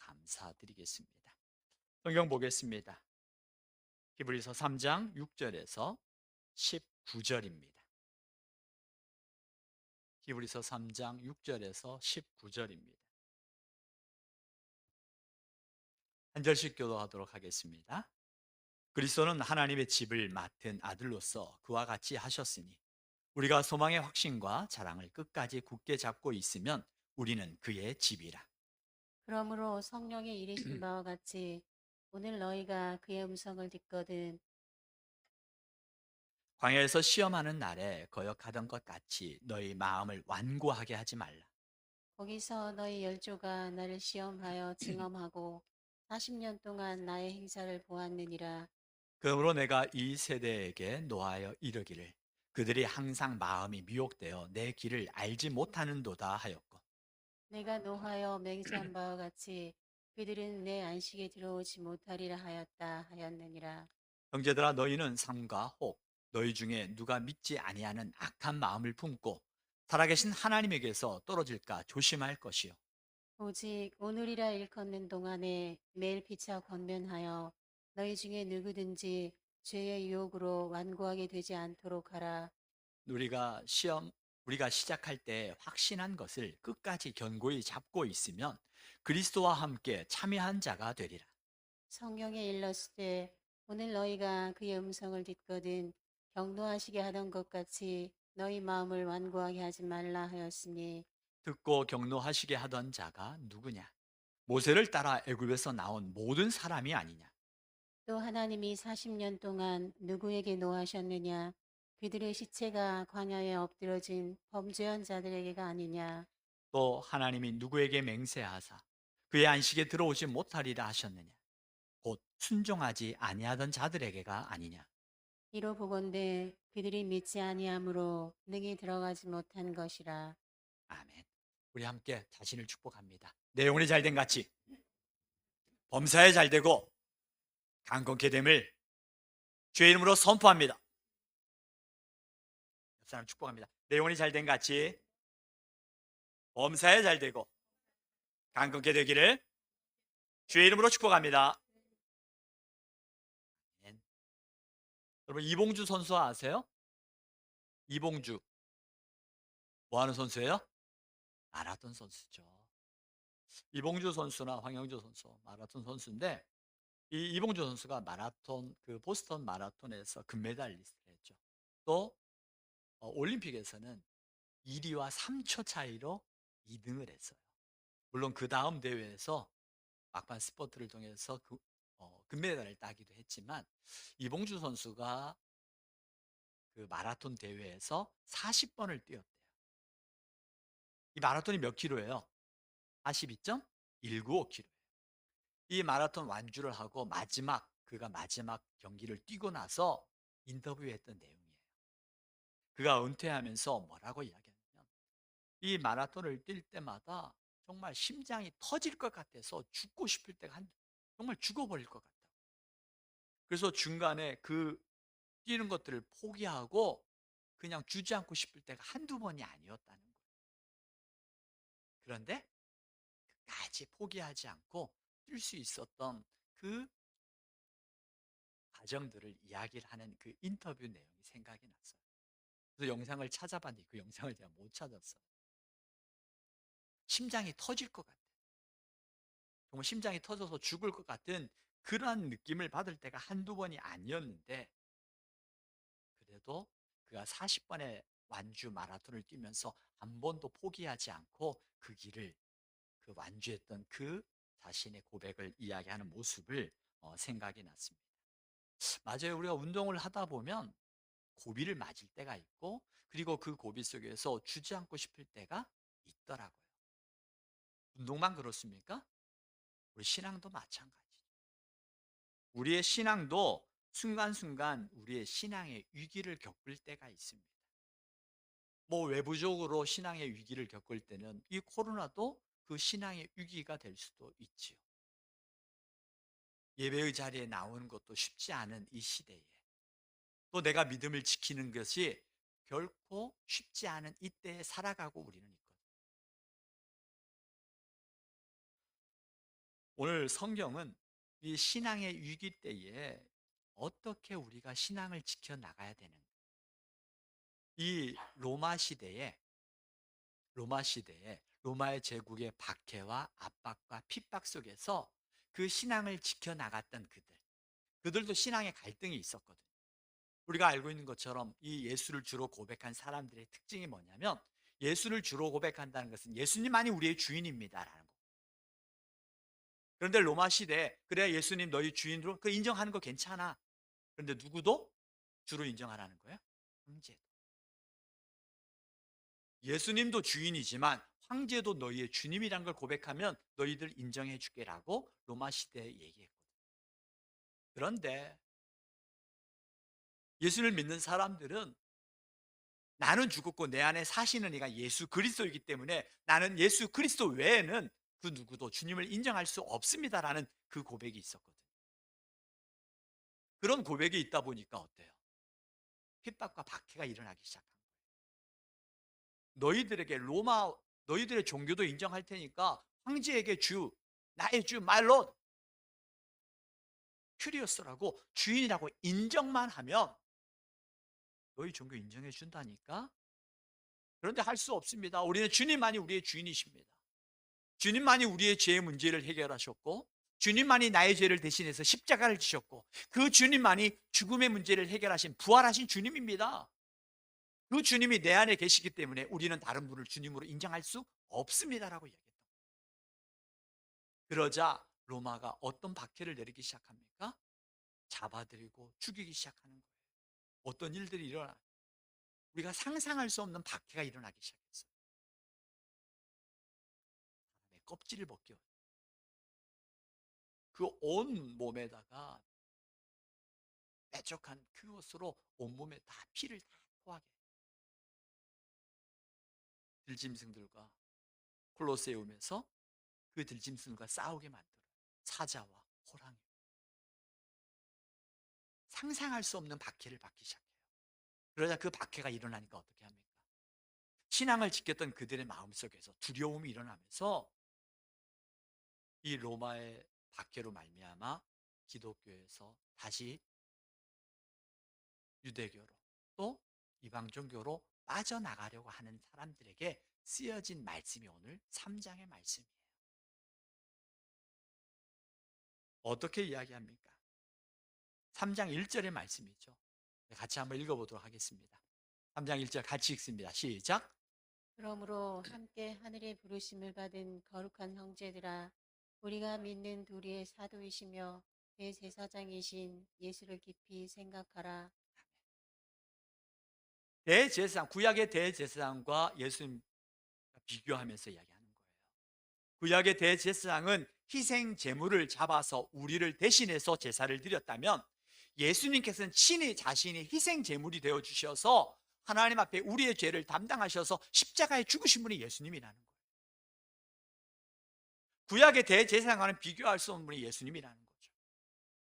감사드리겠습니다. 성경 보겠습니다. 히브리서 3장 6절에서 19절입니다. 히브리서 3장 6절에서 19절입니다. 한 절씩 교도하도록 하겠습니다. 그리스도는 하나님의 집을 맡은 아들로서 그와 같이 하셨으니 우리가 소망의 확신과 자랑을 끝까지 굳게 잡고 있으면 우리는 그의 집이라. 그러므로 성령이 이르신 바와 같이 오늘 너희가 그의 음성을 듣거든 광야에서 시험하는 날에 거역하던 것 같이 너희 마음을 완고하게 하지 말라. 거기서 너희 열조가 나를 시험하여 증언하고 40년 동안 나의 행사를 보았느니라. 그러므로 내가 이 세대에게 노하여 이르기를 그들이 항상 마음이 미혹되어 내 길을 알지 못하는도다 하였고, 내가 노하여 맹세한 바와 같이 그들은 내 안식에 들어오지 못하리라 하였다 하였느니라. 형제들아 너희는 삼가 혹 너희 중에 누가 믿지 아니하는 악한 마음을 품고 살아계신 하나님에게서 떨어질까 조심할 것이요. 오직 오늘이라 일컫는 동안에 매일 피차 권면하여 너희 중에 누구든지 죄의 유혹으로 완고하게 되지 않도록 하라. 우리가 시작할 때 확신한 것을 끝까지 견고히 잡고 있으면 그리스도와 함께 참여한 자가 되리라. 성경에 일렀을 오늘 너희가 그의 음성을 듣거든 경노하시게 하던 것 같이 너희 마음을 완고하게 하지 말라 하였으니 듣고 경노하시게 하던 자가 누구냐? 모세를 따라 애굽에서 나온 모든 사람이 아니냐? 또 하나님이 40년 동안 누구에게 노하셨느냐 그들의 시체가 광야에 엎드러진 범죄한 자들에게가 아니냐. 또 하나님이 누구에게 맹세하사 그의 안식에 들어오지 못하리라 하셨느냐? 곧 순종하지 아니하던 자들에게가 아니냐? 이로 보건대 그들이 믿지 아니함으로 능히 들어가지 못한 것이라. 아멘. 우리 함께 자신을 축복합니다. 내 영혼이 잘된 같이 범사에 잘되고 강건케 됨을 주의 이름으로 선포합니다. 옆 사람 축복합니다. 내 영혼이 잘된 같이 범사에 잘되고 강건케 되기를 주의 이름으로 축복합니다. 아멘. 여러분 이봉주 선수 아세요? 이봉주 뭐 하는 선수예요? 마라톤 선수죠. 이봉주 선수나 황영조 선수 마라톤 선수인데 이 이봉주 선수가 마라톤 그 보스턴 마라톤에서 금메달리스트를 했죠. 또 올림픽에서는 1위와 3초 차이로 2등을 했어요. 물론 그 다음 대회에서 막판 스포트를 통해서 금메달을 따기도 했지만 이봉주 선수가 그 마라톤 대회에서 40번을 뛰었대요. 이 마라톤이 몇 킬로예요? 42.195km. 이 마라톤 완주를 하고 그가 마지막 경기를 뛰고 나서 인터뷰했던 내용이에요. 그가 은퇴하면서 뭐라고 이야기하냐면 이 마라톤을 뛸 때마다 정말 심장이 터질 것 같아서 죽고 싶을 때가 정말 죽어버릴 것 같다고. 그래서 중간에 그 뛰는 것들을 포기하고 그냥 주지 않고 싶을 때가 한두 번이 아니었다는 거예요. 그런데 끝까지 포기하지 않고 뛸 수 있었던 그 과정들을 이야기를 하는 그 인터뷰 내용이 생각이 났어요. 그래서 영상을 찾아봤는데 그 영상을 제가 못 찾았어요. 심장이 터질 것 같아요. 정말 심장이 터져서 죽을 것 같은 그러한 느낌을 받을 때가 한두 번이 아니었는데 그래도 그가 40번의 완주 마라톤을 뛰면서 한 번도 포기하지 않고 그 길을 그 완주했던 그 자신의 고백을 이야기하는 모습을 생각이 났습니다. 맞아요. 우리가 운동을 하다 보면 고비를 맞을 때가 있고 그리고 그 고비 속에서 주지 않고 싶을 때가 있더라고요. 운동만 그렇습니까? 우리 신앙도 마찬가지죠. 우리의 신앙도 순간순간 우리의 신앙의 위기를 겪을 때가 있습니다. 뭐 외부적으로 신앙의 위기를 겪을 때는 이 코로나도 그 신앙의 위기가 될 수도 있지요. 예배의 자리에 나오는 것도 쉽지 않은 이 시대에 또 내가 믿음을 지키는 것이 결코 쉽지 않은 이때에 살아가고 우리는 있거든요. 오늘 성경은 이 신앙의 위기 때에 어떻게 우리가 신앙을 지켜나가야 되는가. 이 로마 시대에 로마의 제국의 박해와 압박과 핍박 속에서 그 신앙을 지켜나갔던 그들도 신앙의 갈등이 있었거든요. 우리가 알고 있는 것처럼 이 예수를 주로 고백한 사람들의 특징이 뭐냐면, 예수를 주로 고백한다는 것은 예수님만이 우리의 주인입니다라는 거. 그런데 로마 시대에 그래 예수님 너희 주인으로 그 인정하는 거 괜찮아. 그런데 누구도 주로 인정하라는 거예요? 황제도. 예수님도 주인이지만 황제도 너희의 주님이란 걸 고백하면 너희들 인정해 줄게라고 로마 시대에 얘기했거든요. 그런데 예수를 믿는 사람들은 나는 죽었고 내 안에 사시는 이가 예수 그리스도이기 때문에 나는 예수 그리스도 외에는 그 누구도 주님을 인정할 수 없습니다라는 그 고백이 있었거든요. 그런 고백이 있다 보니까 어때요? 핍박과 박해가 일어나기 시작한 거예요. 너희들의 종교도 인정할 테니까 황제에게 나의 주 말로 큐리오스라고 주인이라고 인정만 하면 너희 종교 인정해 준다니까. 그런데 할 수 없습니다. 우리는 주님만이 우리의 주인이십니다. 주님만이 우리의 죄의 문제를 해결하셨고, 주님만이 나의 죄를 대신해서 십자가를 지셨고, 그 주님만이 죽음의 문제를 해결하신 부활하신 주님입니다. 그 주님이 내 안에 계시기 때문에 우리는 다른 분을 주님으로 인정할 수 없습니다라고 얘기했던 거예요. 그러자 로마가 어떤 박해를 내리기 시작합니까? 잡아들이고 죽이기 시작하는 거예요. 어떤 일들이 우리가 상상할 수 없는 박해가 일어나기 시작했어요. 사람의 껍질을 벗겨 그 온 몸에다가 빼족한 그것으로 온몸에 다 피를 다 토하게, 들짐승들과 콜로세움에서 그 들짐승과 싸우게 만들어요. 사자와 호랑이. 상상할 수 없는 박해를 받기 시작해요. 그러자 그 박해가 일어나니까 어떻게 합니까? 신앙을 지켰던 그들의 마음속에서 두려움이 일어나면서 이 로마의 박해로 말미암아 기독교에서 다시 유대교로 또 이방 종교로 빠져나가려고 하는 사람들에게 쓰여진 말씀이 오늘 3장의 말씀이에요. 어떻게 이야기합니까? 3장 1절의 말씀이죠. 같이 한번 읽어보도록 하겠습니다. 3장 1절 같이 읽습니다. 시작. 그러므로 함께 하늘의 부르심을 받은 거룩한 형제들아, 우리가 믿는 우리의 사도이시며 대제사장이신 예수를 깊이 생각하라. 구약의 대제사장과 예수님 비교하면서 이야기하는 거예요. 구약의 대제사장은 희생 제물을 잡아서 우리를 대신해서 제사를 드렸다면, 예수님께서는 친히 자신이 희생 제물이 되어 주셔서 하나님 앞에 우리의 죄를 담당하셔서 십자가에 죽으신 분이 예수님이라는 거예요. 구약의 대제사장과는 비교할 수 없는 분이 예수님이라는 거죠.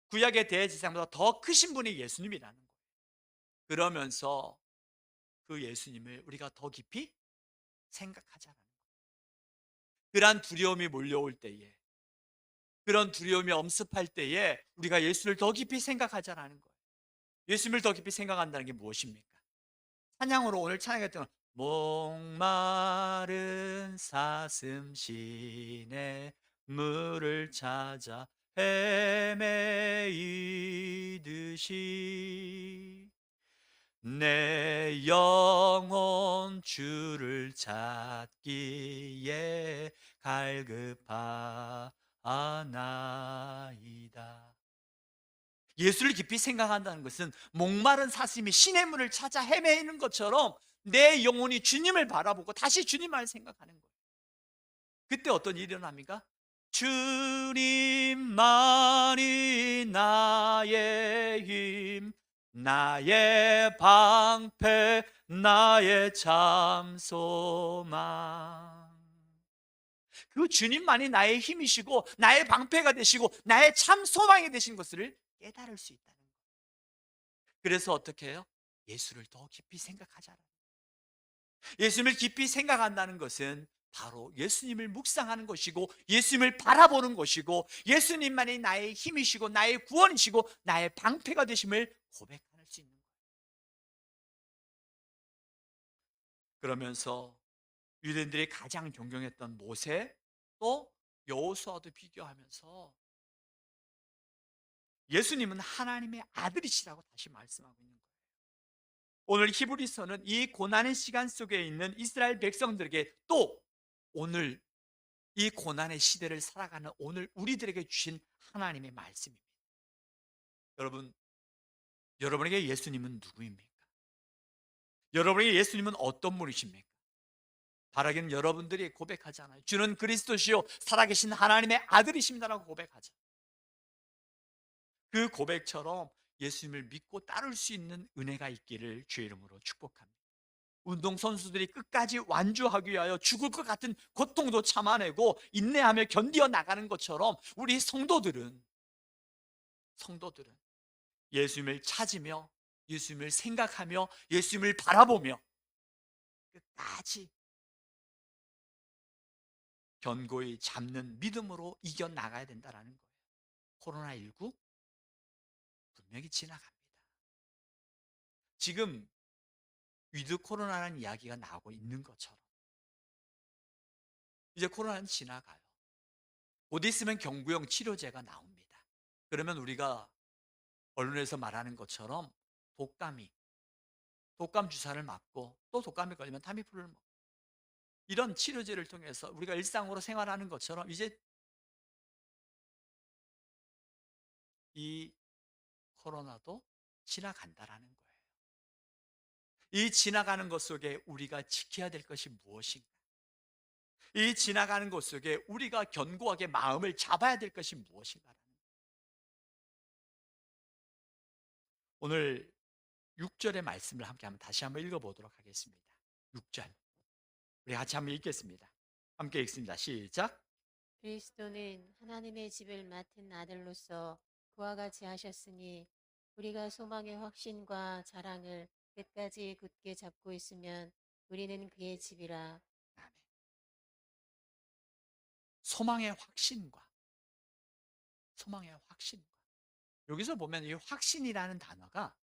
구약의 대제사장보다 더 크신 분이 예수님이라는 거예요. 그러면서 그 예수님을 우리가 더 깊이 생각하자는 거예요. 그러한 두려움이 몰려올 때에, 그런 두려움이 엄습할 때에 우리가 예수를 더 깊이 생각하자라는 거예요. 예수님을 더 깊이 생각한다는 게 무엇입니까? 찬양으로 오늘 찬양했던 목마른 사슴 시내 물을 찾아 헤매이듯이 내 영혼 주를 찾기에 갈급하나이다. 예수를 깊이 생각한다는 것은 목마른 사슴이 시냇물을 찾아 헤매는 것처럼 내 영혼이 주님을 바라보고 다시 주님만 생각하는 거예요. 그때 어떤 일이 일어납니까? 주님만이 나의 힘, 나의 방패, 나의 참 소망. 그 주님만이 나의 힘이시고 나의 방패가 되시고 나의 참 소망이 되신 것을 깨달을 수 있다는 거예요. 그래서 어떻게 해요? 예수를 더 깊이 생각하자라. 예수님을 깊이 생각한다는 것은 바로 예수님을 묵상하는 것이고 예수님을 바라보는 것이고 예수님만이 나의 힘이시고 나의 구원이시고 나의 방패가 되심을 고백할 수 있는 거예요. 그러면서 유대인들이 가장 존경했던 모세 또 여호수아도 비교하면서 예수님은 하나님의 아들이시라고 다시 말씀하고 있는 거예요. 오늘 히브리서는 이 고난의 시간 속에 있는 이스라엘 백성들에게 또 오늘 이 고난의 시대를 살아가는 오늘 우리들에게 주신 하나님의 말씀입니다. 여러분, 여러분에게 예수님은 누구입니까? 여러분에게 예수님은 어떤 분이십니까? 바라기는 여러분들이 고백하잖아요. 주는 그리스도시요 살아계신 하나님의 아들이십니다라고 고백하죠. 그 고백처럼 예수님을 믿고 따를 수 있는 은혜가 있기를 주의 이름으로 축복합니다. 운동선수들이 끝까지 완주하기 위하여 죽을 것 같은 고통도 참아내고 인내하며 견디어 나가는 것처럼 우리 성도들은 예수님을 찾으며 예수님을 생각하며 예수님을 바라보며 끝까지 견고히 잡는 믿음으로 이겨나가야 된다는 거예요. 코로나19 분명히 지나갑니다. 지금 위드 코로나라는 이야기가 나오고 있는 것처럼 이제 코로나는 지나가요. 곧 있으면 경구용 치료제가 나옵니다. 그러면 우리가 언론에서 말하는 것처럼 독감 주사를 맞고 또 독감에 걸리면 타미플을 먹고 이런 치료제를 통해서 우리가 일상으로 생활하는 것처럼 이제 이 코로나도 지나간다라는 거예요. 이 지나가는 것 속에 우리가 지켜야 될 것이 무엇인가? 이 지나가는 것 속에 우리가 견고하게 마음을 잡아야 될 것이 무엇인가? 오늘 6절의 말씀을 함께 한번 다시 한번 읽어보도록 하겠습니다. 6절 우리 같이 한번 읽겠습니다. 함께 읽습니다. 시작. 그리스도는 하나님의 집을 맡은 아들로서 그와 같이 하셨으니 우리가 소망의 확신과 자랑을 끝까지 굳게 잡고 있으면 우리는 그의 집이라. 아멘. 소망의 확신과 여기서 보면 이 확신이라는 단어가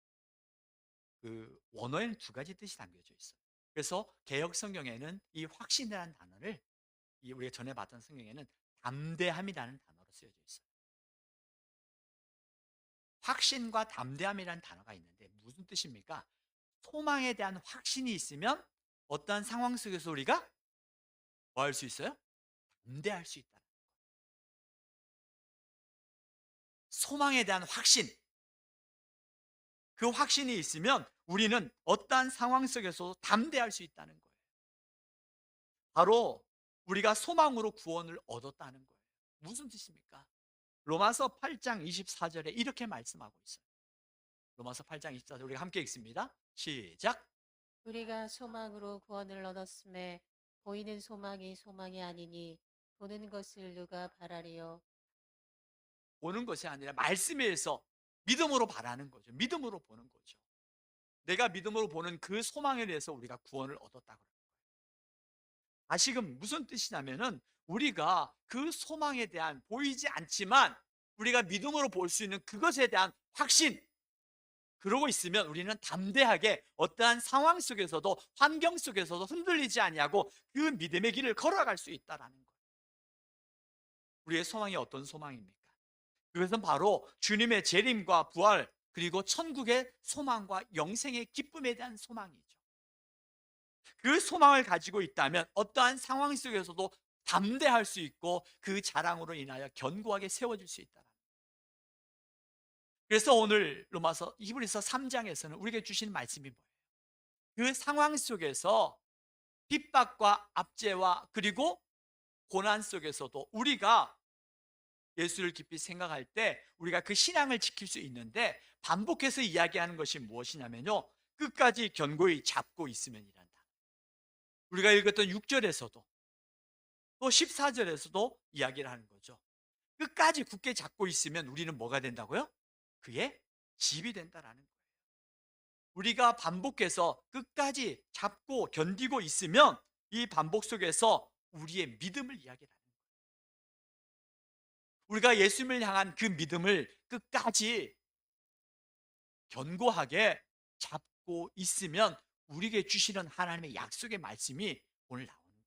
그 원어에는 두 가지 뜻이 담겨져 있어요. 그래서 개역 성경에는 이 확신이라는 단어를 우리가 전에 봤던 성경에는 담대함이라는 단어로 쓰여져 있어요. 확신과 담대함이라는 단어가 있는데 무슨 뜻입니까? 소망에 대한 확신이 있으면 어떠한 상황 속에서 우리가 뭐 할 수 있어요? 담대할 수 있다. 소망에 대한 확신, 그 확신이 있으면 우리는 어떠한 상황 속에서 담대할 수 있다는 거예요. 바로 우리가 소망으로 구원을 얻었다는 거예요. 무슨 뜻입니까? 로마서 8장 24절에 이렇게 말씀하고 있어요. 로마서 8장 24절 우리가 함께 읽습니다. 시작. 우리가 소망으로 구원을 얻었음에 보이는 소망이 소망이 아니니 보는 것을 누가 바라리요. 보는 것이 아니라 말씀에 의해서 믿음으로 바라는 거죠. 믿음으로 보는 거죠. 내가 믿음으로 보는 그 소망에 대해서 우리가 구원을 얻었다고. 다시금 무슨 뜻이냐면은 우리가 그 소망에 대한 보이지 않지만 우리가 믿음으로 볼 수 있는 그것에 대한 확신, 그러고 있으면 우리는 담대하게 어떠한 상황 속에서도 환경 속에서도 흔들리지 아니하고 그 믿음의 길을 걸어갈 수 있다라는 거예요. 우리의 소망이 어떤 소망입니까? 그것은 바로 주님의 재림과 부활 그리고 천국의 소망과 영생의 기쁨에 대한 소망이죠. 그 소망을 가지고 있다면 어떠한 상황 속에서도 담대할 수 있고 그 자랑으로 인하여 견고하게 세워질 수 있다. 그래서 오늘 히브리서 3장에서는 우리에게 주신 말씀이 뭐예요? 그 상황 속에서 핍박과 압제와 그리고 고난 속에서도 우리가 예수를 깊이 생각할 때 우리가 그 신앙을 지킬 수 있는데 반복해서 이야기하는 것이 무엇이냐면요, 끝까지 견고히 잡고 있으면이란다. 우리가 읽었던 6절에서도 또 14절에서도 이야기를 하는 거죠. 끝까지 굳게 잡고 있으면 우리는 뭐가 된다고요? 그의 집이 된다라는 거예요. 우리가 반복해서 끝까지 잡고 견디고 있으면 이 반복 속에서 우리의 믿음을 이야기하는 거예요. 우리가 예수님을 향한 그 믿음을 끝까지 견고하게 잡고 있으면 우리에게 주시는 하나님의 약속의 말씀이 오늘 나오는 거예요.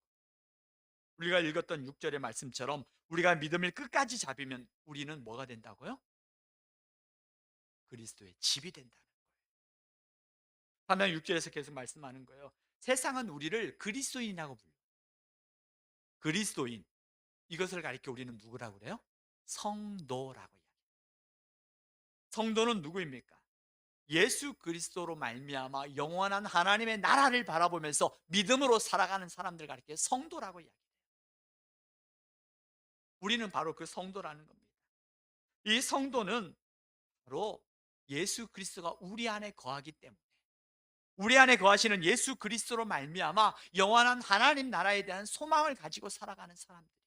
우리가 읽었던 6절의 말씀처럼 우리가 믿음을 끝까지 잡으면 우리는 뭐가 된다고요? 그리스도의 집이 된다는 거예요. 반면 6절에서 계속 말씀하는 거예요. 세상은 우리를 그리스도인이라고 불러요. 그리스도인, 이것을 가리켜 우리는 누구라고 그래요? 성도라고 이야기해요. 성도는 누구입니까? 예수 그리스도로 말미암아 영원한 하나님의 나라를 바라보면서 믿음으로 살아가는 사람들 가리켜 성도라고 이야기해요. 우리는 바로 그 성도라는 겁니다. 이 성도는 바로 예수 그리스도가 우리 안에 거하기 때문에, 우리 안에 거하시는 예수 그리스도로 말미암아 영원한 하나님 나라에 대한 소망을 가지고 살아가는 사람들이에요.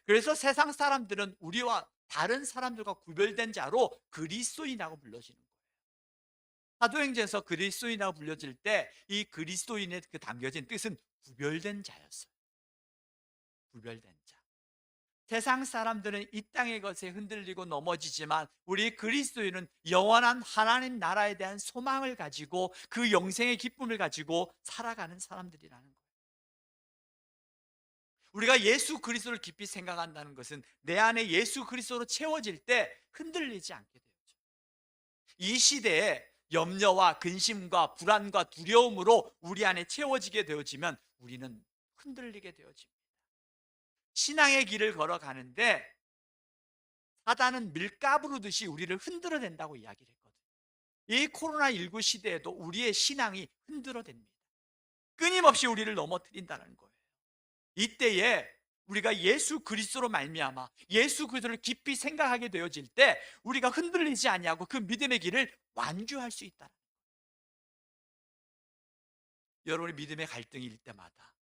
그래서 세상 사람들은 우리와 다른 사람들과 구별된 자로 그리스도인이라고 불러지는 거예요. 사도행전에서 그리스도인이라고 불려질 때 이 그리스도인의 그 담겨진 뜻은 구별된 자였어요. 구별된 자. 세상 사람들은 이 땅의 것에 흔들리고 넘어지지만 우리 그리스도인은 영원한 하나님 나라에 대한 소망을 가지고 그 영생의 기쁨을 가지고 살아가는 사람들이라는 거예요. 우리가 예수 그리스도를 깊이 생각한다는 것은 내 안에 예수 그리스도로 채워질 때 흔들리지 않게 되죠. 이 시대에 염려와 근심과 불안과 두려움으로 우리 안에 채워지게 되어지면 우리는 흔들리게 되어집니다. 신앙의 길을 걸어가는데 사단은 밀가부르듯이 우리를 흔들어댄다고 이야기를 했거든요. 이 코로나19 시대에도 우리의 신앙이 흔들어댑니다. 끊임없이 우리를 넘어뜨린다는 거예요. 이때에 우리가 예수 그리스도로 말미암아 예수 그리스도를 깊이 생각하게 되어질 때 우리가 흔들리지 아니하고 그 믿음의 길을 완주할 수 있다. 여러분의 믿음의 갈등일 때마다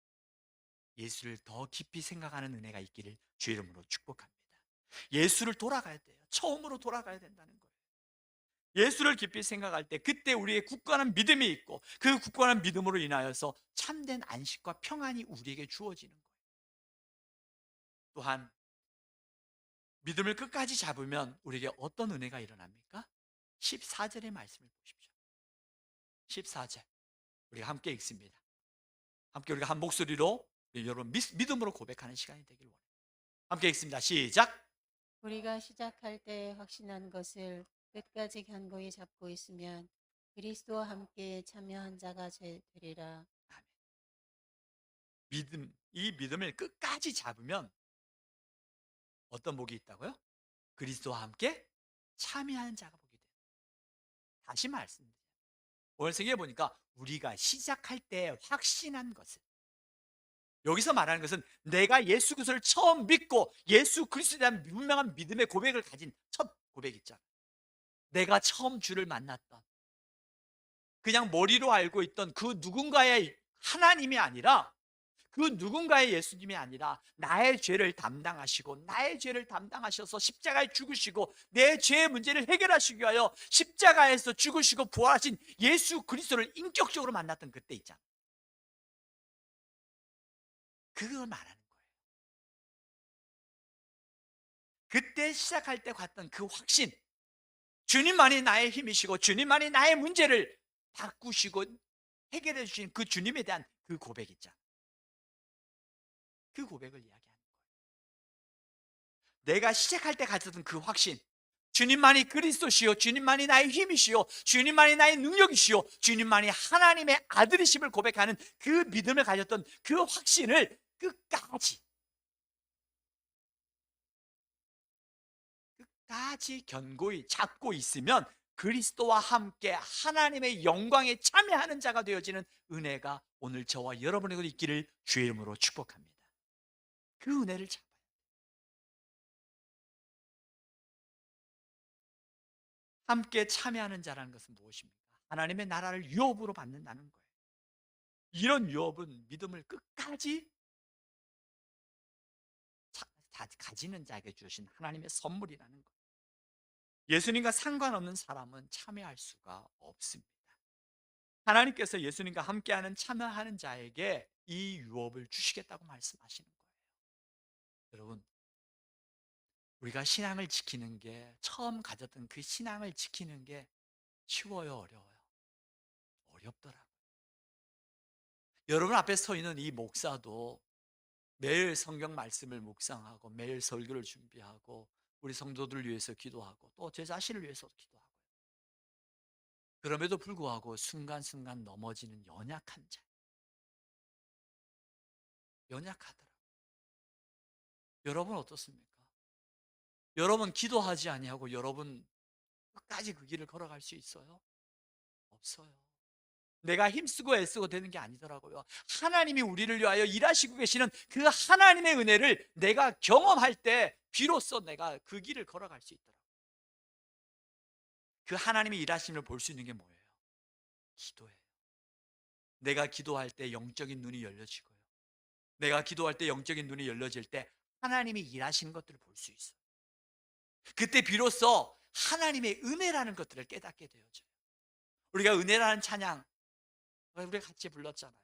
예수를 더 깊이 생각하는 은혜가 있기를 주 이름으로 축복합니다. 예수를 돌아가야 돼요. 처음으로 돌아가야 된다는 거예요. 예수를 깊이 생각할 때 그때 우리의 굳건한 믿음이 있고 그 굳건한 믿음으로 인하여서 참된 안식과 평안이 우리에게 주어지는 거예요. 또한 믿음을 끝까지 잡으면 우리에게 어떤 은혜가 일어납니까? 14절의 말씀을 보십시오. 14절 우리가 함께 읽습니다. 함께 우리가 한 목소리로 여러분 믿음으로 고백하는 시간이 되길 원해요. 함께 읽습니다. 시작. 우리가 시작할 때 확신한 것을 끝까지 견고히 잡고 있으면 그리스도와 함께 참여한 자가 되리라. 아멘. 믿음, 이 믿음을 끝까지 잡으면 어떤 복이 있다고요? 그리스도와 함께 참여하는 자가 복이 돼요. 다시 말씀드려요. 오늘 생각해 보니까 우리가 시작할 때 확신한 것을, 여기서 말하는 것은 내가 예수 그리스도를 처음 믿고 예수 그리스도에 대한 분명한 믿음의 고백을 가진 첫 고백 있잖아요. 내가 처음 주를 만났던, 그냥 머리로 알고 있던 그 누군가의 하나님이 아니라, 그 누군가의 예수님이 아니라 나의 죄를 담당하시고 나의 죄를 담당하셔서 십자가에 죽으시고 내 죄의 문제를 해결하시기 위하여 십자가에서 죽으시고 부활하신 예수 그리스도를 인격적으로 만났던 그때 있잖아요. 그걸 말하는 거예요. 그때 시작할 때 갔던 그 확신, 주님만이 나의 힘이시고 주님만이 나의 문제를 바꾸시고 해결해 주신 그 주님에 대한 그 고백 있잖아요. 그 고백을 이야기하는 거예요. 내가 시작할 때 가졌던 그 확신, 주님만이 그리스도시요 주님만이 나의 힘이시요 주님만이 나의 능력이시요 주님만이 하나님의 아들이심을 고백하는 그 믿음을 가졌던 그 확신을 끝까지 견고히 잡고 있으면 그리스도와 함께 하나님의 영광에 참여하는 자가 되어지는 은혜가 오늘 저와 여러분에게도 있기를 주의 이름으로 축복합니다. 그 은혜를 잡아요. 함께 참여하는 자라는 것은 무엇입니까? 하나님의 나라를 유업으로 받는다는 거예요. 이런 유업은 믿음을 끝까지 가지는 자에게 주신 하나님의 선물이라는 거예요. 예수님과 상관없는 사람은 참여할 수가 없습니다. 하나님께서 예수님과 함께하는 참여하는 자에게 이 유업을 주시겠다고 말씀하시는 거예요. 여러분, 우리가 신앙을 지키는 게, 처음 가졌던 그 신앙을 지키는 게 쉬워요, 어려워요? 어렵더라고요. 여러분 앞에 서 있는 이 목사도 매일 성경 말씀을 묵상하고 매일 설교를 준비하고 우리 성도들을 위해서 기도하고 또 제 자신을 위해서도 기도하고, 그럼에도 불구하고 순간순간 넘어지는 연약한 자, 연약하더라고요. 여러분 어떻습니까? 여러분 기도하지 아니하고 여러분 끝까지 그 길을 걸어갈 수 있어요? 없어요. 내가 힘쓰고 애쓰고 되는 게 아니더라고요. 하나님이 우리를 위하여 일하시고 계시는 그 하나님의 은혜를 내가 경험할 때 비로소 내가 그 길을 걸어갈 수 있더라고요. 그 하나님의 일하심을 볼 수 있는 게 뭐예요? 기도예요. 내가 기도할 때 영적인 눈이 열려지고요. 내가 기도할 때 영적인 눈이 열려질 때 하나님이 일하시는 것들을 볼 수 있어요. 그때 비로소 하나님의 은혜라는 것들을 깨닫게 되어져요. 우리가 은혜라는 찬양 우리가 같이 불렀잖아요.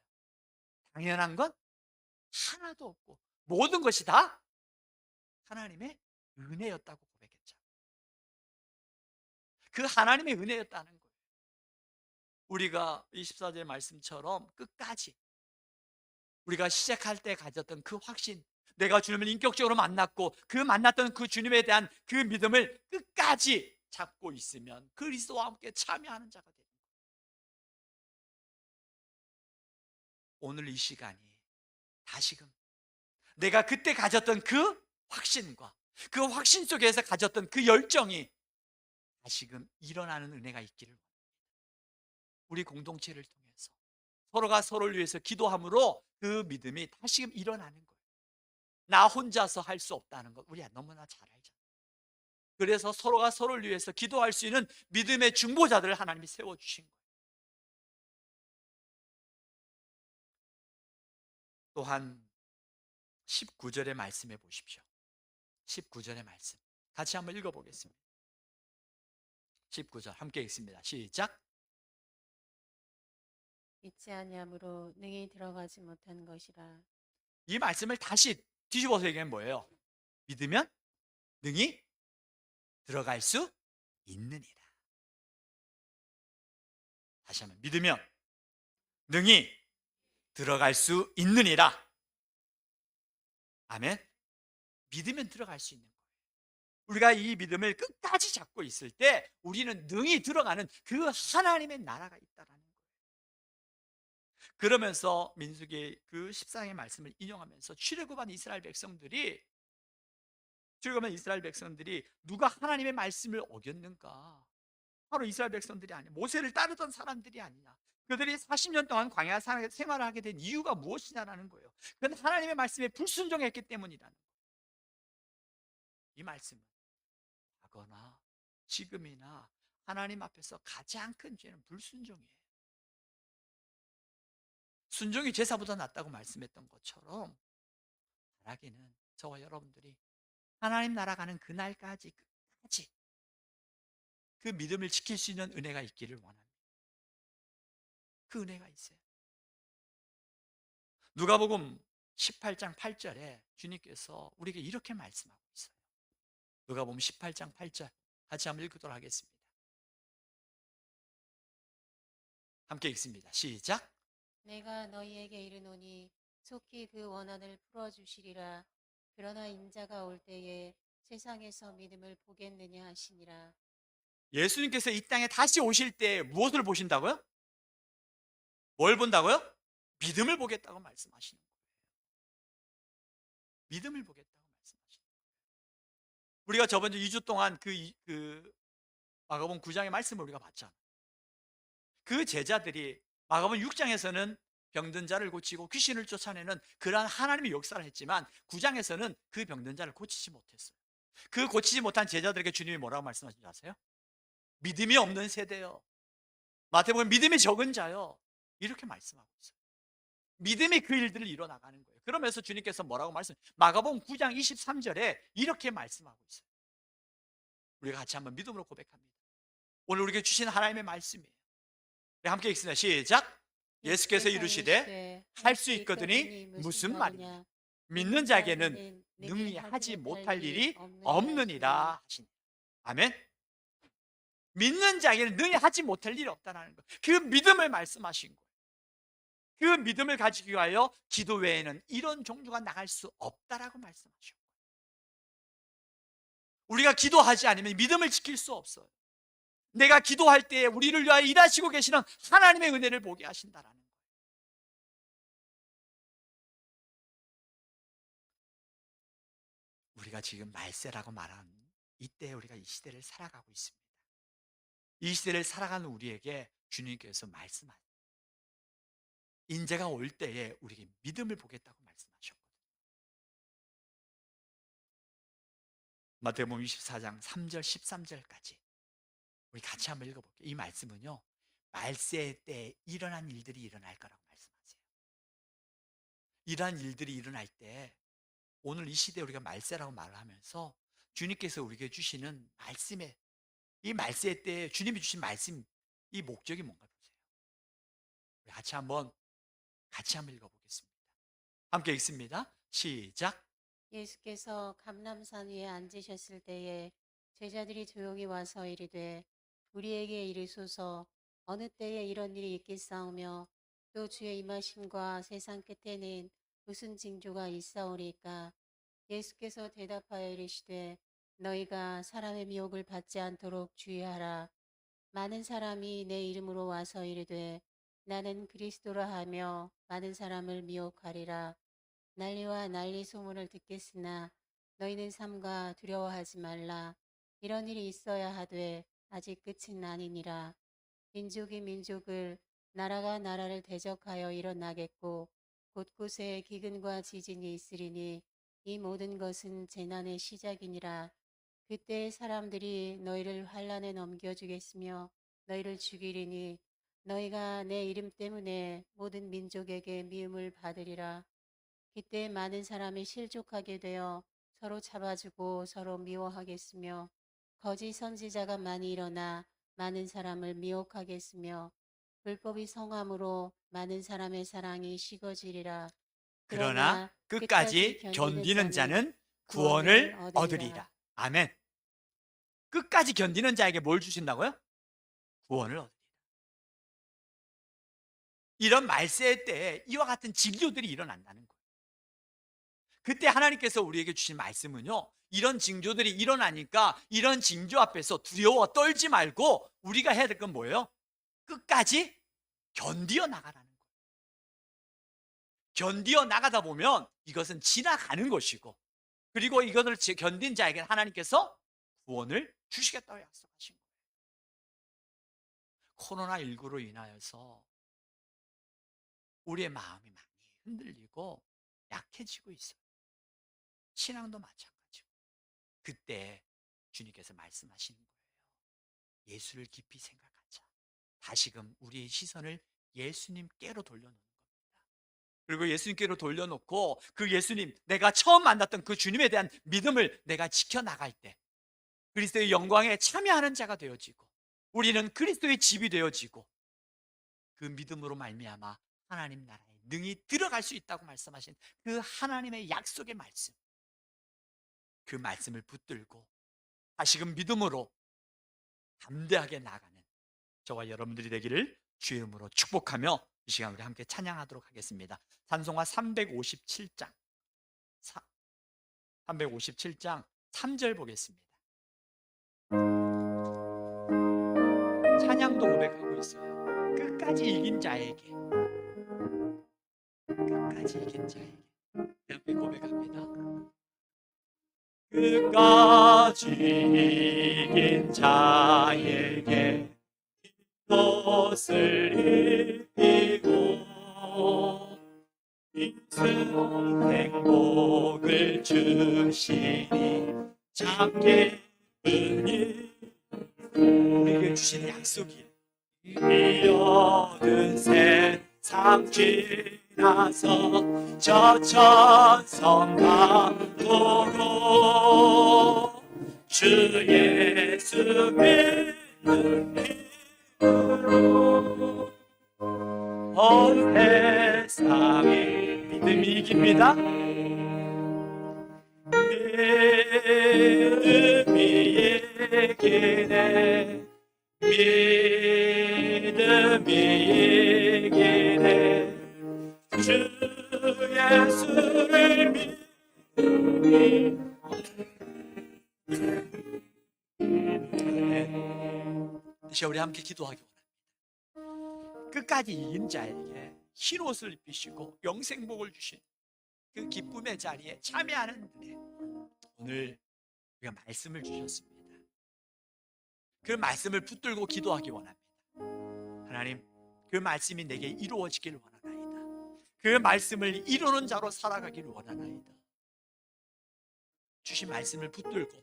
당연한 건 하나도 없고 모든 것이 다 하나님의 은혜였다고 고백했죠. 그 하나님의 은혜였다는 거예요. 우리가 24절 말씀처럼 끝까지 우리가 시작할 때 가졌던 그 확신, 내가 주님을 인격적으로 만났고 그 만났던 그 주님에 대한 그 믿음을 끝까지 잡고 있으면 그리스도와 함께 참여하는 자가 됩니다. 오늘 이 시간이 다시금 내가 그때 가졌던 그 확신과 그 확신 속에서 가졌던 그 열정이 다시금 일어나는 은혜가 있기를 원합니다. 우리 공동체를 통해서 서로가 서로를 위해서 기도함으로 그 믿음이 다시금 일어나는 거예요. 나 혼자서 할 수 없다는 것 우리 너무나 잘 알잖아요. 그래서 서로가 서로를 위해서 기도할 수 있는 믿음의 중보자들을 하나님이 세워주신 거예요. 또한 19절의 말씀해 보십시오. 19절의 말씀 같이 한번 읽어보겠습니다. 19절 함께 읽습니다. 시작. 믿지 아니함으로 능히 들어가지 못한 것이라. 이 말씀을 다시 뒤집어서 얘기하면 뭐예요? 믿으면 능히 들어갈 수 있느니라. 다시 한번 믿으면 능히 들어갈 수 있느니라. 아멘. 믿으면 들어갈 수 있는 거예요. 우리가 이 믿음을 끝까지 잡고 있을 때 우리는 능히 들어가는 그 하나님의 나라가 있다라는 거예요. 그러면서 민수기 그 14장의 말씀을 인용하면서 출애굽한 이스라엘 백성들이 누가 하나님의 말씀을 어겼는가? 바로 이스라엘 백성들이 아니야. 모세를 따르던 사람들이 아니냐. 그들이 40년 동안 광야 생활을 하게 된 이유가 무엇이냐라는 거예요. 그건 하나님의 말씀에 불순종했기 때문이라는 거예요. 이 말씀은 과거나 지금이나 하나님 앞에서 가장 큰 죄는 불순종이에요. 순종이 제사보다 낫다고 말씀했던 것처럼 바라기는 저와 여러분들이 하나님 나라 가는 그날까지 끝까지 그 믿음을 지킬 수 있는 은혜가 있기를 원합니다. 그 은혜가 있어요. 누가복음 18장 8절에 주님께서 우리에게 이렇게 말씀하고 있어요. 누가복음 18장 8절 같이 한번 읽도록 하겠습니다. 함께 읽습니다. 시작. 내가 너희에게 이르노니 속히 그 원한을 풀어주시리라. 그러나 인자가 올 때에 세상에서 믿음을 보겠느냐 하시니라. 예수님께서 이 땅에 다시 오실 때 무엇을 보신다고요? 뭘 본다고요? 믿음을 보겠다고 말씀하시는 거예요. 믿음을 보겠다고 말씀하시는 거예요. 우리가 저번 주 2주 동안 그 마가복음 9장의 말씀을 우리가 봤잖아요. 그 제자들이 마가복음 6장에서는 병든 자를 고치고 귀신을 쫓아내는 그러한 하나님의 역사를 했지만 9장에서는 그 병든 자를 고치지 못했어요. 그 고치지 못한 제자들에게 주님이 뭐라고 말씀하신지 아세요? 믿음이 없는 세대요. 마태복음 믿음이 적은 자요. 이렇게 말씀하고 있어요. 믿음이 그 일들을 이뤄나가는 거예요. 그러면서 주님께서 뭐라고 마가복음 9장 23절에 이렇게 말씀하고 있어요. 우리가 같이 한번 믿음으로 고백합니다. 오늘 우리에게 주신 하나님의 말씀이에요. 네, 함께 읽습니다. 시작. 예수께서 이르시되 할 수 있거든이 무슨 말이냐. 믿는 자에게는 능히 하지 못할 일이 없느니라 하시니. 아멘. 믿는 자에게는 능히 하지 못할 일이 없다는 것. 그 믿음을 말씀하신 거예요. 그 믿음을 가지기 위하여 기도 외에는 이런 종류가 나갈 수 없다라고 말씀하셨고, 우리가 기도하지 않으면 믿음을 지킬 수 없어요. 내가 기도할 때에 우리를 위하여 일하시고 계시는 하나님의 은혜를 보게 하신다라는 거예요. 우리가 지금 말세라고 말하는 이때 우리가 이 시대를 살아가고 있습니다. 이 시대를 살아가는 우리에게 주님께서 말씀하세요. 인재가 올 때에 우리에게 믿음을 보겠다고 말씀하셨거든요. 마태복음 24장 3절 13절까지 우리 같이 한번 읽어볼게요. 이 말씀은요, 말세 때 일어난 일들이 일어날 거라고 말씀하세요. 이러한 일들이 일어날 때 오늘 이 시대에 우리가 말세라고 말을 하면서 주님께서 우리에게 주시는 말씀에, 이 말세 때 주님이 주신 말씀, 이 목적이 뭔가 보세요. 우리 같이 한번 읽어보겠습니다. 함께 읽습니다. 시작. 예수께서 감람산 위에 앉으셨을 때에 제자들이 조용히 와서 이르되 우리에게 이르소서 어느 때에 이런 일이 있겠사오며 또 주의 임하심과 세상 끝에는 무슨 징조가 있사오리까. 예수께서 대답하여 이르시되 너희가 사람의 미혹을 받지 않도록 주의하라. 많은 사람이 내 이름으로 와서 이르되 나는 그리스도라 하며 많은 사람을 미혹하리라. 난리와 난리 소문을 듣겠으나 너희는 삼가 두려워하지 말라. 이런 일이 있어야 하되 아직 끝은 아니니라. 민족이 민족을, 나라가 나라를 대적하여 일어나겠고 곳곳에 기근과 지진이 있으리니 이 모든 것은 재난의 시작이니라. 그때 사람들이 너희를 환란에 넘겨주겠으며 너희를 죽이리니 너희가 내 이름 때문에 모든 민족에게 미움을 받으리라. 그때 많은 사람이 실족하게 되어 서로 잡아주고 서로 미워하겠으며 거짓 선지자가 많이 일어나 많은 사람을 미혹하겠으며 불법이 성함으로 많은 사람의 사랑이 식어지리라. 그러나 그러나 끝까지 견디는 자는 구원을 얻으리라. 아멘. 끝까지 견디는 자에게 뭘 주신다고요? 구원을 얻으리라. 이런 말세 때 이와 같은 징조들이 일어난다는 거예요. 그때 하나님께서 우리에게 주신 말씀은요, 이런 징조들이 일어나니까 이런 징조 앞에서 두려워 떨지 말고 우리가 해야 될 건 뭐예요? 끝까지 견디어 나가라는 거예요. 견디어 나가다 보면 이것은 지나가는 것이고, 그리고 이것을 견딘 자에게 하나님께서 구원을 주시겠다고 약속하신 거예요. 코로나19로 인하여서 우리의 마음이 많이 흔들리고 약해지고 있어요. 신앙도 마찬가지고. 그때 주님께서 말씀하시는 거예요. 예수를 깊이 생각하자. 다시금 우리의 시선을 예수님께로 돌려놓는 겁니다. 그리고 예수님께로 돌려놓고 그 예수님, 내가 처음 만났던 그 주님에 대한 믿음을 내가 지켜나갈 때 그리스도의 영광에 참여하는 자가 되어지고, 우리는 그리스도의 집이 되어지고, 그 믿음으로 말미암아 하나님 나라에 능히 들어갈 수 있다고 말씀하신 그 하나님의 약속의 말씀, 그 말씀을 붙들고 다시금 믿음으로 담대하게 나가는 저와 여러분들이 되기를 주의 이름으로 축복하며 이 시간 우리 함께 찬양하도록 하겠습니다. 찬송가 357장 3절 보겠습니다. 찬양도 고백하고 있어요. 끝까지 이긴 자에게, 끝까지 이긴 자에게 이렇게 고백합니다. 끝까지 이긴 자에게 것을 입히고 인생 행복을 주시니 참게 은일 우리에게 주시는 약속이에요. 이 얻은 세상 지나서 저 천성 가도록 주 예수 믿는 힘으로 어느 세상에 믿음이 이깁니다. 믿음이 이기네. 믿음이 이기네. 주 예수를 믿음이. 이제 우리 함께 기도하기 원합니다. 끝까지 이긴 자에게 흰 옷을 입히시고 영생복을 주신 그 기쁨의 자리에 참여하는 은혜, 오늘 우리가 말씀을 주셨습니다. 그 말씀을 붙들고 기도하기 원합니다. 하나님, 그 말씀이 내게 이루어지길 원하나이다. 그 말씀을 이루는 자로 살아가기를 원하나이다. 주신 말씀을 붙들고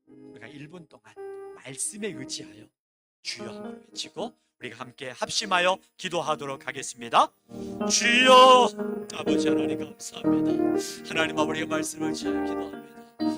우리가 1분 동안 말씀에 의지하여 주여 한번 외치고 우리가 함께 합심하여 기도하도록 하겠습니다. 주여, 아버지 하나님 감사합니다. 하나님 아버지의 말씀을 의지하여 기도합니다.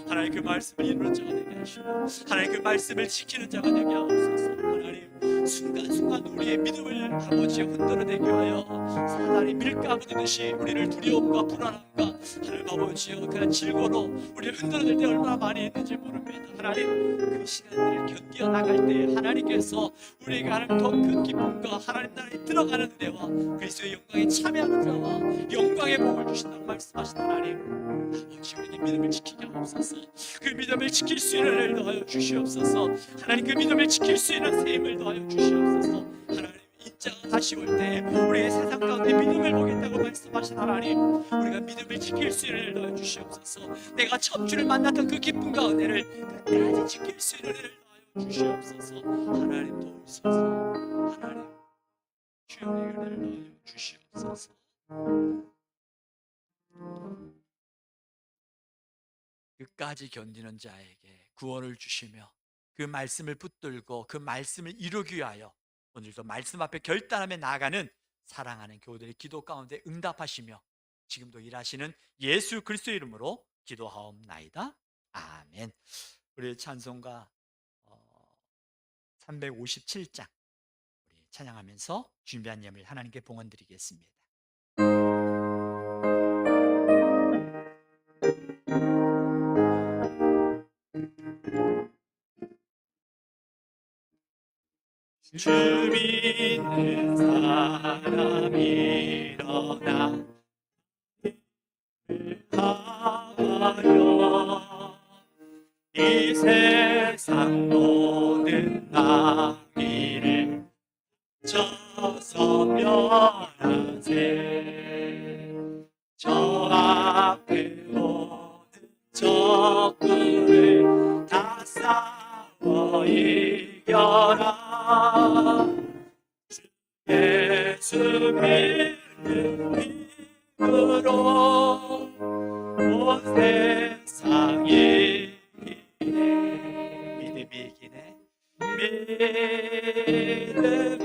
하나님 그 말씀을 이루는 자가 되게 하시고 하나님 그 말씀을 지키는 자가 되게 하옵소서. 하나님 순간순간 우리의 믿음을 아버지 흔들어내게 하여 사단이 밀가부르듯이 우리를 두려움과 불안함과 하나님 아버지여 그런 질고로 우리를 흔들어낼 때 얼마나 많이 했는지 모릅니다. 하나님 그 시간들을 견디어 나갈 때 하나님께서 우리에게 하나님 더 큰 기쁨과 하나님 나라에 들어가는 은혜와 그리스도의 영광에 참여하는 자와 영광의 복을 주신다고 말씀하신 하나님, 아버지 우리에게 믿음을 지키게 하옵소서. 그 믿음을 지킬 수 있는 은혜를 더하여 주시옵소서. 하나님 그 믿음을 지킬 수 있는 새 힘을 더하여 주시옵소서. 하나님 인자가 다시 올 때 우리의 세상 가운데 믿음을 보겠다고 말씀하신 하나님, 우리가 믿음을 지킬 수 있는 은혜를 더하여 주시옵소서. 내가 첫 주를 만났던 그 기쁨과 은혜를 끝까지 지킬 수 있는 은혜를 더하여 주시옵소서. 하나님 도우소서. 하나님 주의 은혜를 더하여 주시옵소서. 끝까지 견디는 자에게 구원을 주시며 그 말씀을 붙들고 그 말씀을 이루기 위하여 오늘도 말씀 앞에 결단하며 나아가는 사랑하는 교우들의 기도 가운데 응답하시며 지금도 일하시는 예수 그리스도의 이름으로 기도하옵나이다. 아멘. 우리 찬송가 357장 우리 찬양하면서 준비한 예물 하나님께 봉헌드리겠습니다. 주 믿는 사람 일어나 하여 이 세상 모든 나귀를 쳐서 멸하세. 저 앞에 오는 적군을 다 싸워 이겨라. 주 예수 믿는 힘으로 온 세상이 이기네. 믿음이 이기네. 믿음